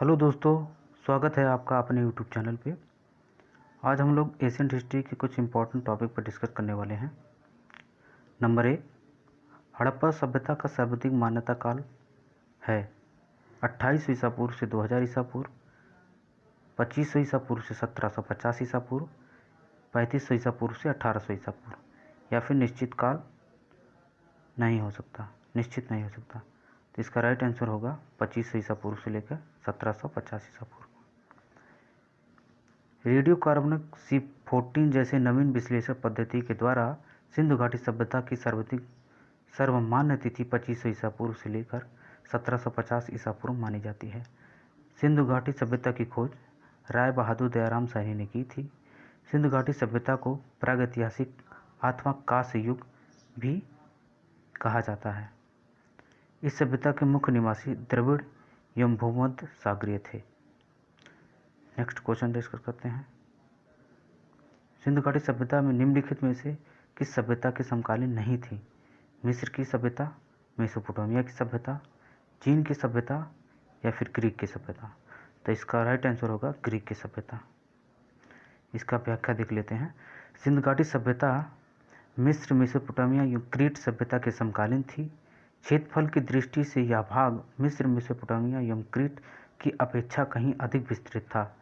Hello दोस्तों, स्वागत है आपका अपने यूट्यूब चैनल पे। आज हम लोग एशियन हिस्ट्री के कुछ इम्पोर्टेंट टॉपिक पर डिस्कस करने वाले हैं। नंबर 1, हड़प्पा सभ्यता का सर्वाधिक मान्यता काल है 28 ईसा पूर्व से 2000 ईसा पूर्व, 2500 ईसा पूर्व से 1750 ईसा पूर्व, 3500 ईसा पूर्व से 1800 ईसा पूर्व, या फिर निश्चित नहीं हो सकता। तो इसका राइट आंसर होगा 2500 ईसा पूर्व से लेकर 1750 ईसा पूर्व। रेडियो कार्बनिक C14 जैसे नवीन विश्लेषण पद्धति के द्वारा सिंधु घाटी सभ्यता की सर्वमान्य तिथि 2500 ईसा पूर्व से लेकर 1750 ईसा पूर्व मानी जाती है। सिंधु घाटी सभ्यता की खोज राय बहादुर दयाराम साहनी ने की थी। सिंधु घाटी सभ्यता को प्रागैतिहासिक अथवा कांस्य युग भी कहा जाता है। इस सभ्यता के मुख्य निवासी द्रविड़ एवं भूमध्य सागरीय थे। नेक्स्ट क्वेश्चन डिस्कस करते हैं। सिंधु घाटी सभ्यता में निम्नलिखित में से किस सभ्यता के समकालीन नहीं थी? मिस्र की सभ्यता, मेसोपोटामिया की सभ्यता, चीन की सभ्यता, या फिर ग्रीक की सभ्यता? तो इसका राइट आंसर होगा ग्रीक की सभ्यता। इसका व्याख्या देख लेते हैं। सिंधु घाटी सभ्यता मिस्र, मेसोपोटामिया या क्रीट सभ्यता के समकालीन थी। क्षेत्रफल की दृष्टि से यह भाग मिस्र, मेसोपोटामिया एवं क्रीट की अपेक्षा कहीं अधिक विस्तृत था।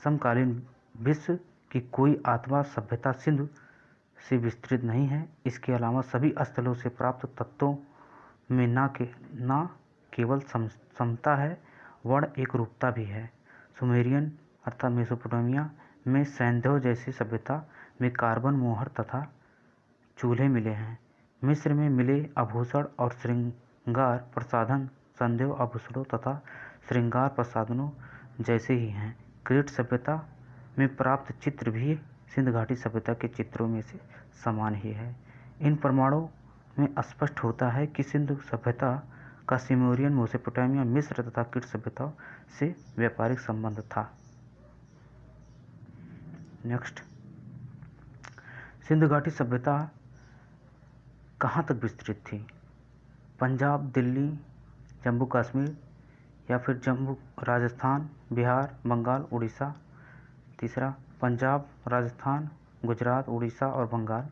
समकालीन विश्व की कोई आत्मा सभ्यता सिंधु से विस्तृत नहीं है। इसके अलावा सभी स्थलों से प्राप्त तत्वों में न केवल समता है, वर्ण एक रूपता भी है। सुमेरियन अर्थात मेसोपोटामिया में सैंधव जैसी सभ्यता में कार्बन मोहर तथा चूल्हे मिले हैं। मिस्र में मिले आभूषण और श्रृंगार प्रसाधन सैंधव आभूषणों तथा श्रृंगार प्रसाधनों जैसे ही हैं। क्रीट सभ्यता में प्राप्त चित्र भी सिंधु घाटी सभ्यता के चित्रों में से समान ही है। इन प्रमाणों में स्पष्ट होता है कि सिंधु सभ्यता का सुमेरियन, मेसोपोटामिया, मिस्र तथा क्रीट सभ्यताओं से व्यापारिक संबंध था। नेक्स्ट, सिंधु घाटी सभ्यता कहाँ तक विस्तृत थी? पंजाब, दिल्ली, जम्मू कश्मीर, या फिर जम्मू, राजस्थान, बिहार, बंगाल, उड़ीसा? तीसरा, पंजाब, राजस्थान, गुजरात, उड़ीसा और बंगाल,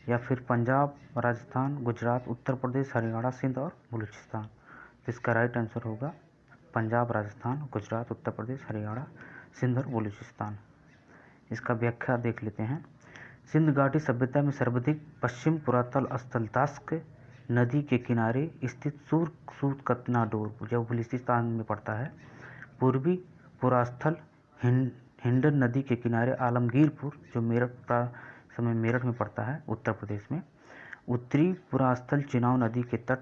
या फिर पंजाब, राजस्थान, गुजरात, उत्तर प्रदेश, हरियाणा, सिंध और बलूचिस्तान? तो इसका राइट आंसर होगा पंजाब, राजस्थान, गुजरात, उत्तर प्रदेश, हरियाणा, सिंध और बलूचिस्तान। इसका व्याख्या देख लेते हैं। सिंधु घाटी सभ्यता में सर्वाधिक पश्चिम पुरातन स्थल दास्क नदी के किनारे स्थित सूरकतना-डोर जो बलूचिस्तान में पड़ता है। पूर्वी पुरास्थल हिंडन नदी के किनारे आलमगीरपुर जो मेरठ में पड़ता है, उत्तर प्रदेश में। उत्तरी पुरास्थल चिनाब नदी के तट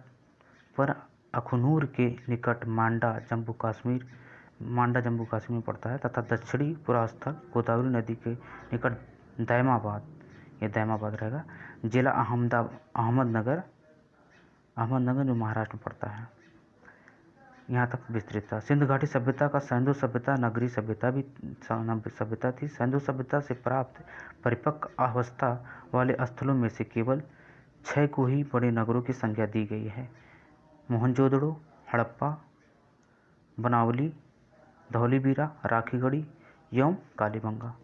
पर अखनूर के निकट मांडा जम्मू कश्मीर में पड़ता है, तथा दक्षिणी पुरास्थल गोदावरी नदी के निकट दैमाबाद रहेगा, जिला अहमदनगर जो महाराष्ट्र में पड़ता है। यहाँ तक विस्तृत था। सिंधु घाटी सभ्यता का सैंधव सभ्यता नगरीय सभ्यता थी। सैंधव सभ्यता से प्राप्त परिपक्व अवस्था वाले स्थलों में से केवल 6 को ही बड़े नगरों की संज्ञा दी गई है: मोहनजोदड़ो, हड़प्पा, बनावली, धौलीबीरा, राखीगढ़ी एवं कालीबंगा।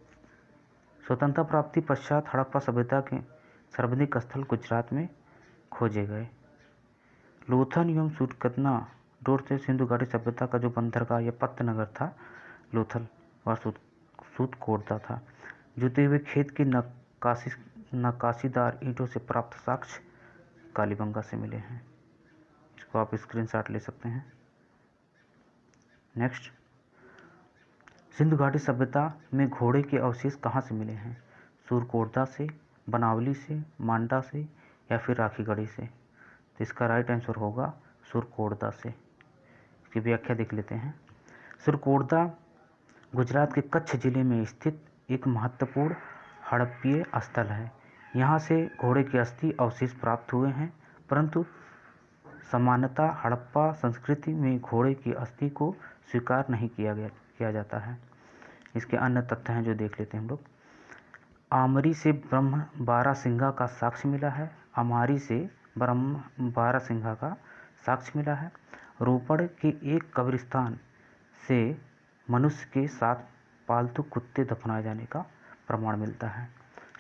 स्वतंत्रता प्राप्ति पश्चात हड़प्पा सभ्यता के सर्वाधिक स्थल गुजरात में खोजे गए। लोथल एवं सूरकतना-डोर से सिंधु घाटी सभ्यता का जो बंदरगाह या पत्त नगर था, लोथल व सूतकोटदा था। जुते हुए खेत की नक्काशीदार ईंटों से प्राप्त साक्ष्य कालीबंगा से मिले हैं। इसको आप स्क्रीनशॉट ले सकते हैं। नेक्स्ट, सिंधु घाटी सभ्यता में घोड़े के अवशेष कहाँ से मिले हैं? सूरकोटदा से, बनावली से, मांडा से, या फिर राखीगढ़ी से? तो इसका राइट आंसर होगा सूरकोटदा से। इसकी व्याख्या देख लेते हैं। सूरकोटदा गुजरात के कच्छ जिले में स्थित एक महत्वपूर्ण हड़प्पीय स्थल है। यहाँ से घोड़े के अस्थि अवशेष प्राप्त हुए हैं, परंतु सामान्यतः हड़प्पा संस्कृति में घोड़े की अस्थि को स्वीकार नहीं किया जाता है। इसके अन्य तथ्य हैं जो देख लेते हैं हम लोग। आमरी से ब्रह्म बारासिंगा का साक्ष्य मिला है। अमारी से ब्रह्म बारासिंगा का साक्ष्य मिला है। रोपड़ के एक कब्रिस्तान से मनुष्य के साथ पालतू कुत्ते दफनाए जाने का प्रमाण मिलता है।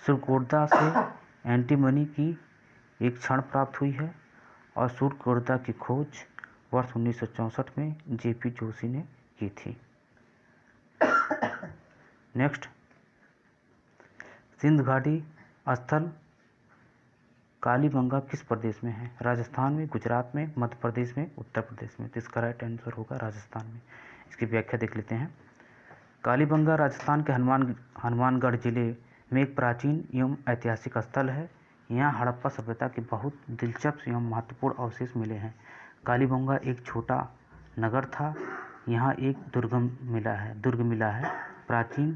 सुरकोर्दा से एंटीमनी की एक क्षण प्राप्त हुई है और सुरकोर्दा की खोज वर्ष 1964 में जेपी जोशी ने की थी। नेक्स्ट, सिंध घाटी स्थल कालीबंगा किस प्रदेश में है? राजस्थान में, गुजरात में, मध्य प्रदेश में, उत्तर प्रदेश में। तो इसका राइट आंसर होगा राजस्थान में। इसकी व्याख्या देख लेते हैं। कालीबंगा राजस्थान के हनुमानगढ़ जिले में एक प्राचीन एवं ऐतिहासिक स्थल है। यहाँ हड़प्पा सभ्यता के बहुत दिलचस्प एवं महत्वपूर्ण अवशेष मिले हैं। कालीबंगा एक छोटा नगर था। यहाँ एक दुर्ग मिला है। प्राचीन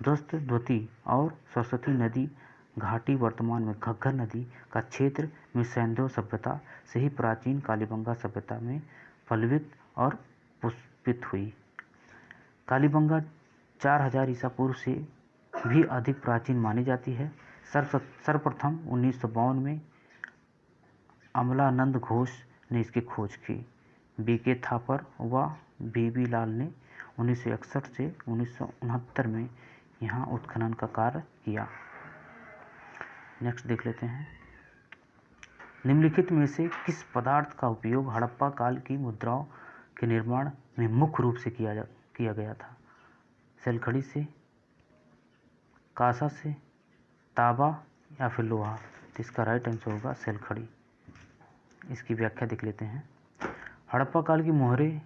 ध्वस्ती और सरस्वती नदी घाटी, वर्तमान में घग्गर नदी का क्षेत्र में सैंधव सभ्यता से ही प्राचीन कालीबंगा सभ्यता में फलवित और पुष्पित हुई। कालीबंगा 4000 ईसा पूर्व से भी अधिक प्राचीन मानी जाती है। सर्वप्रथम 1952 में अमलानंद घोष ने इसकी खोज की। बीके थापर व बीबी लाल ने 1961 से 1969 में यहाँ उत्खनन का कार्य किया। नेक्स्ट देख लेते हैं। निम्नलिखित में से किस पदार्थ का उपयोग हड़प्पा काल की मुद्राओं के निर्माण में मुख्य रूप से किया गया था? सेलखड़ी से, कांसा से, तांबा या फिर लोहा? तो इसका राइट आंसर होगा सेलखड़ी। इसकी व्याख्या देख लेते हैं। हड़प्पा काल की मोहरें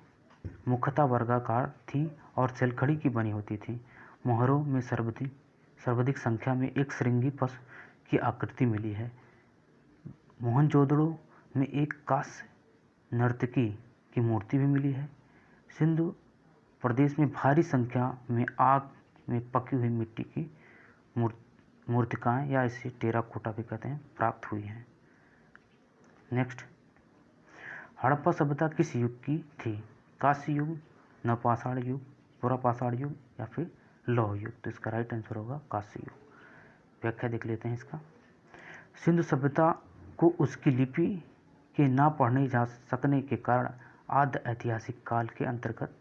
मुख्यतः वर्गाकार थी और सेलखड़ी की बनी होती थी। मोहरों में सर्वाधिक संख्या में एक श्रृंगी पशु की आकृति मिली है। मोहनजोदड़ो में एक कांस्य नर्तकी की मूर्ति भी मिली है। सिंधु प्रदेश में भारी संख्या में आग में पकी हुई मिट्टी की मूर्तिकाएं या इसे टेराकोटा भी कहते हैं, प्राप्त हुई हैं। नेक्स्ट, हड़प्पा सभ्यता किस युग की थी? कांस्य युग, नवपाषाण युग, पुरापाषाण युग या फिर लौह युग? तो इसका राइट आंसर होगा कांस्य युग। व्याख्या देख लेते हैं इसका। सिंधु सभ्यता को उसकी लिपि के ना पढ़ने जा सकने के कारण आद्य ऐतिहासिक काल के अंतर्गत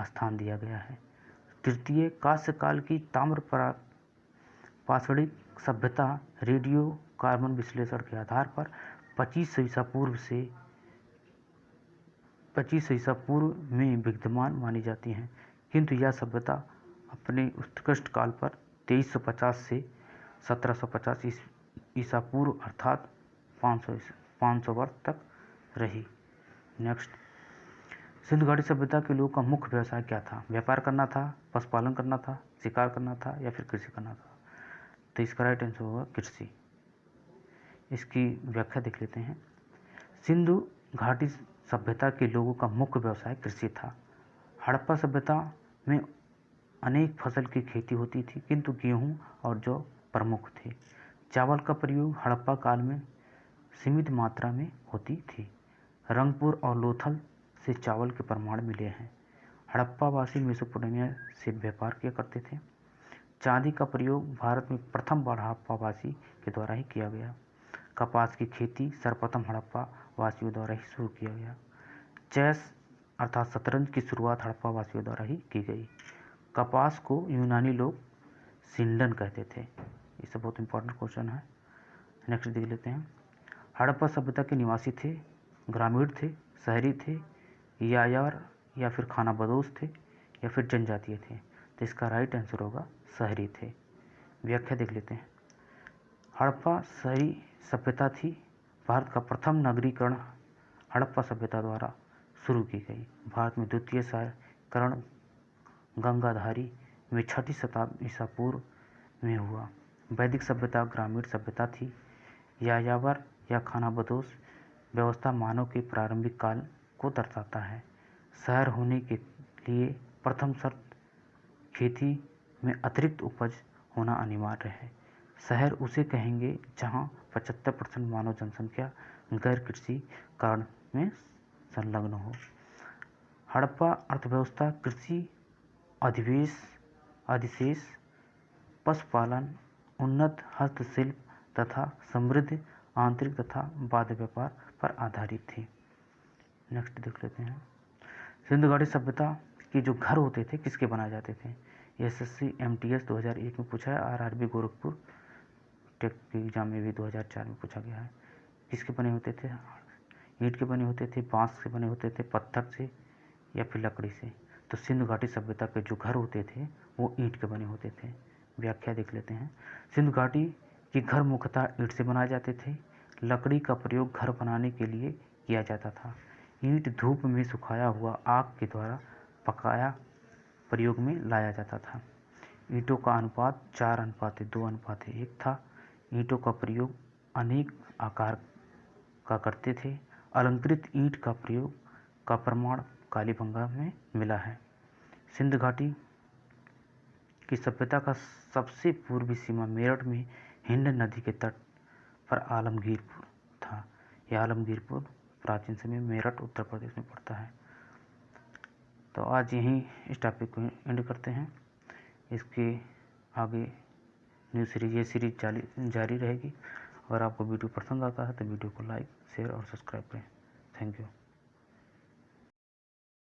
स्थान दिया गया है। तृतीय कांस्य काल की ताम्र पाषाणिक सभ्यता रेडियो कार्बन विश्लेषण के आधार पर 2500 ईसा पूर्व में विद्यमान मानी जाती हैं, किंतु यह सभ्यता अपने उत्कृष्ट काल पर 2350 से 1750 ईसा पूर्व अर्थात 500 वर्ष तक रही। नेक्स्ट, सिंधु घाटी सभ्यता के लोगों का मुख्य व्यवसाय क्या था? व्यापार करना था, पशुपालन करना था, शिकार करना था या फिर कृषि करना था? तो इसका राइट आंसर होगा कृषि। इसकी व्याख्या देख लेते हैं। सिंधु घाटी सभ्यता के लोगों का मुख्य व्यवसाय कृषि था। हड़प्पा सभ्यता में अनेक फसल की खेती होती थी, किंतु गेहूं और जौ प्रमुख थे। चावल का प्रयोग हड़प्पा काल में सीमित मात्रा में होती थी। रंगपुर और लोथल से चावल के प्रमाण मिले हैं। हड़प्पावासी मेसोपोटामिया से व्यापार किया करते थे। चांदी का प्रयोग भारत में प्रथम बार हड़प्पावासी के द्वारा ही किया गया। कपास की खेती सर्वप्रथम हड़प्पा वासियों द्वारा ही शुरू किया गया। चेस अर्थात शतरंज की शुरुआत हड़प्पा वासियों द्वारा ही की गई। कपास को यूनानी लोग सिंडन कहते थे। ये सब बहुत इंपॉर्टेंट क्वेश्चन है। नेक्स्ट देख लेते हैं। हड़प्पा सभ्यता के निवासी थे, ग्रामीण थे, शहरी थे, यायावर या फिर खानाबदोश थे या फिर जनजातीय थे? तो इसका राइट आंसर होगा शहरी थे। व्याख्या देख लेते हैं। हड़प्पा शहरी सभ्यता थी। भारत का प्रथम नगरीकरण हड़प्पा सभ्यता द्वारा शुरू की गई। भारत में द्वितीय शहरीकरण गंगाधारी में 6वीं शताब्दी ईसा पूर्व में हुआ। वैदिक सभ्यता ग्रामीण सभ्यता थी। यायावर या खानाबदोश व्यवस्था मानव के प्रारंभिक काल को दर्शाता है। शहर होने के लिए प्रथम शर्त खेती में अतिरिक्त उपज होना अनिवार्य है। शहर उसे कहेंगे जहां 75% मानव जनसंख्या गैर कृषि कार्य में संलग्न हो। हड़प्पा अर्थव्यवस्था कृषि, अधिशेष, पशुपालन, उन्नत हस्तशिल्प तथा समृद्ध आंतरिक तथा बाह्य व्यापार पर आधारित थी। नेक्स्ट देख लेते हैं। सिंधु घाटी सभ्यता कि जो घर होते थे किसके बनाए जाते थे। एसएससी एमटीएस 2001 में पूछा है, आरआरबी गोरखपुर टेक के एग्जाम में भी 2004 में पूछा गया है। किसके बने होते थे, ईंट के बने होते थे, बांस से बने होते थे, पत्थर से या फिर लकड़ी से। तो सिंधु घाटी सभ्यता के जो घर होते थे वो ईंट के बने होते थे। व्याख्या देख लेते हैं। सिंधु घाटी के घर मुख्यतः ईंट से बनाए जाते थे। लकड़ी का प्रयोग घर बनाने के लिए किया जाता था। ईंट धूप में सुखाया हुआ आग के द्वारा पकाया प्रयोग में लाया जाता था। ईंटों का अनुपात 4:2:1 था। ईंटों का प्रयोग अनेक आकार का करते थे। अलंकृत ईंट का प्रयोग का प्रमाण कालीबंगा में मिला है। सिंधु घाटी की सभ्यता का सबसे पूर्वी सीमा मेरठ में हिंड नदी के तट पर आलमगीरपुर था। यह आलमगीरपुर प्राचीन समय मेरठ उत्तर प्रदेश में पड़ता है। तो आज यहीं इस टॉपिक को एंड करते हैं। इसके आगे न्यू सीरीज ये सीरीज जारी रहेगी। अगर आपको वीडियो पसंद आता है तो वीडियो को लाइक, शेयर और सब्सक्राइब करें। Thank you.